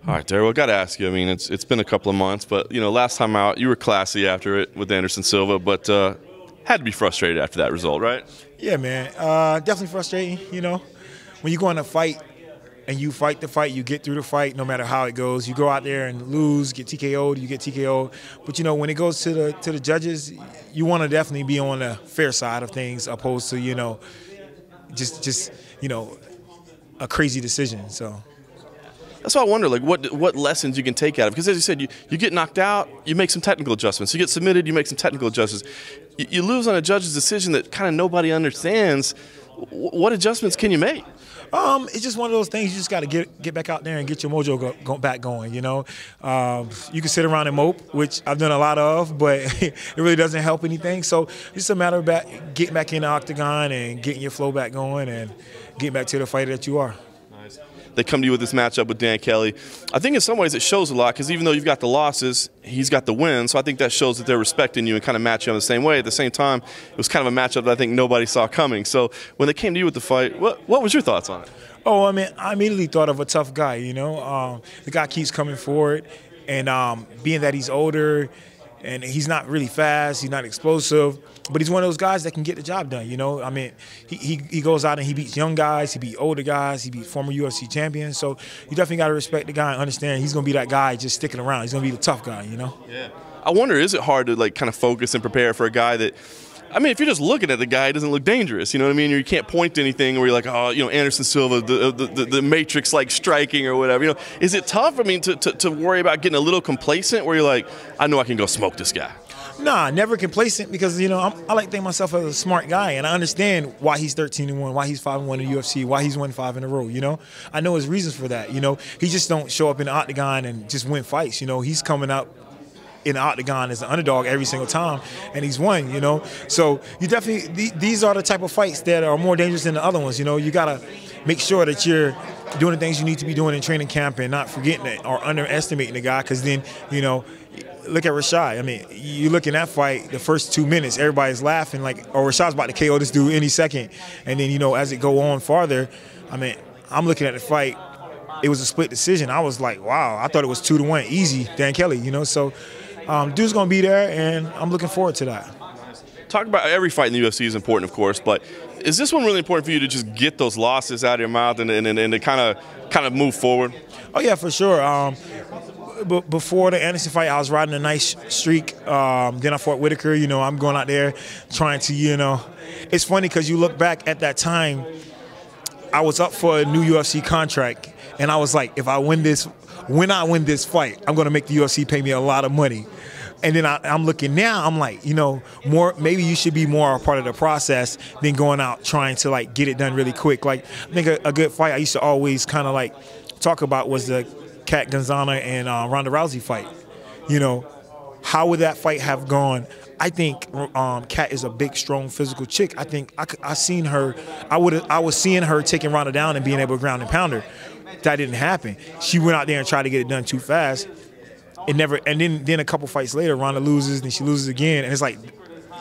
All right, Derek, well, I got to ask you. I mean, it's been a couple of months, but last time out, you were classy after it with Anderson Silva, but had to be frustrated after that result, right? Yeah, man. Definitely frustrating. When you go in a fight and you fight the fight, you get through the fight, no matter how it goes. You go out there and lose, get TKO'd, you get TKO'd. But when it goes to the judges, you want to definitely be on the fair side of things, opposed to just a crazy decision. So. That's why I wonder, like, what lessons you can take out of it. Because as you said, you get knocked out, you make some technical adjustments. You get submitted, you make some technical adjustments. You lose on a judge's decision that kind of nobody understands. What adjustments can you make? It's just one of those things. You just got to get back out there and get your mojo back going. You can sit around and mope, which I've done a lot of, but it really doesn't help anything. So it's just a matter of getting back in the octagon and getting your flow back going and getting back to the fighter that you are. They come to you with this matchup with Dan Kelly. I think in some ways it shows a lot because even though you've got the losses, he's got the wins. So I think that shows that they're respecting you and kind of match you on the same way. At the same time, it was kind of a matchup that I think nobody saw coming. So when they came to you with the fight, what was your thoughts on it? Oh, I mean, I immediately thought of a tough guy, The guy keeps coming forward, and being that he's older and he's not really fast, he's not explosive, but he's one of those guys that can get the job done, I mean, he goes out and he beats young guys, he beats older guys, he beats former UFC champions. So you definitely got to respect the guy and understand he's going to be that guy just sticking around. He's going to be the tough guy, Yeah. I wonder, is it hard to kind of focus and prepare for a guy that, I mean, if you're just looking at the guy, it doesn't look dangerous, you know what I mean? Or you can't point to anything where you're like, oh, Anderson Silva, the Matrix-like striking or whatever. Is it tough, I mean, to worry about getting a little complacent where you're like, I know I can go smoke this guy? Nah, never complacent because, I like to think myself as a smart guy, and I understand why he's 13-1, why he's 5-1 in the UFC, why he's won 5 in a row, I know his reasons for that, He just don't show up in the octagon and just win fights, He's coming out in the octagon as an underdog every single time, and he's won, So you definitely, these are the type of fights that are more dangerous than the other ones, You got to make sure that you're doing the things you need to be doing in training camp and not forgetting it or underestimating the guy, because then, look at Rashad. I mean, you look in that fight, the first 2 minutes, everybody's laughing like, oh, Rashad's about to KO this dude any second. And then, as it go on farther, I mean, I'm looking at the fight. It was a split decision. I was like, wow, I thought it was 2-1, easy, Dan Kelly, So dude's going to be there, and I'm looking forward to that. Talk about every fight in the UFC is important, of course, but is this one really important for you to just get those losses out of your mouth and to kind of move forward? Oh, yeah, for sure. Before the Anderson fight, I was riding a nice streak. Then I fought Whitaker. I'm going out there trying to, It's funny because you look back at that time, I was up for a new UFC contract, and I was like, if I win this, when I win this fight, I'm going to make the UFC pay me a lot of money. And then I'm looking now, I'm like, maybe you should be more a part of the process than going out trying to get it done really quick. Like, I think a good fight I used to always kind of talk about was the Kat Gonzalez and Ronda Rousey fight. How would that fight have gone? I think Kat is a big, strong, physical chick. I think I seen her. I was seeing her taking Ronda down and being able to ground and pound her. That didn't happen. She went out there and tried to get it done too fast. It never. And then a couple fights later, Ronda loses, and she loses again, and it's like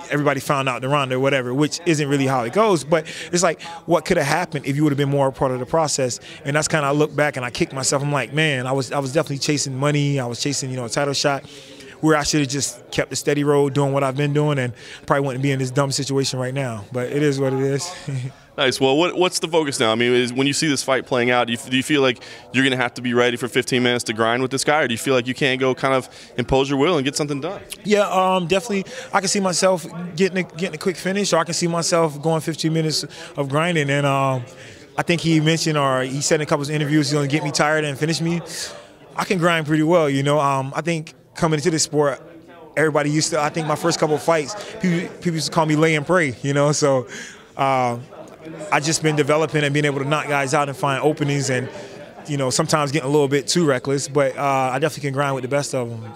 everybody found out the Ronda or whatever, which isn't really how it goes. But it's like, what could have happened if you would have been more a part of the process? And that's kind of, I look back and I kick myself. I'm like, man, I was definitely chasing money. I was chasing, a title shot where I should have just kept the steady road doing what I've been doing, and probably wouldn't be in this dumb situation right now. But it is what it is. Nice. Well, what's the focus now? I mean, when you see this fight playing out, do you feel like you're going to have to be ready for 15 minutes to grind with this guy, or do you feel like you can go kind of impose your will and get something done? Yeah, definitely. I can see myself getting a quick finish, or I can see myself going 15 minutes of grinding. And I think he mentioned, or he said in a couple of interviews, he's going to get me tired and finish me. I can grind pretty well, I think coming into this sport, everybody used to, I think my first couple of fights, people used to call me lay and pray, So I just been developing and being able to knock guys out and find openings, and sometimes getting a little bit too reckless, but I definitely can grind with the best of them.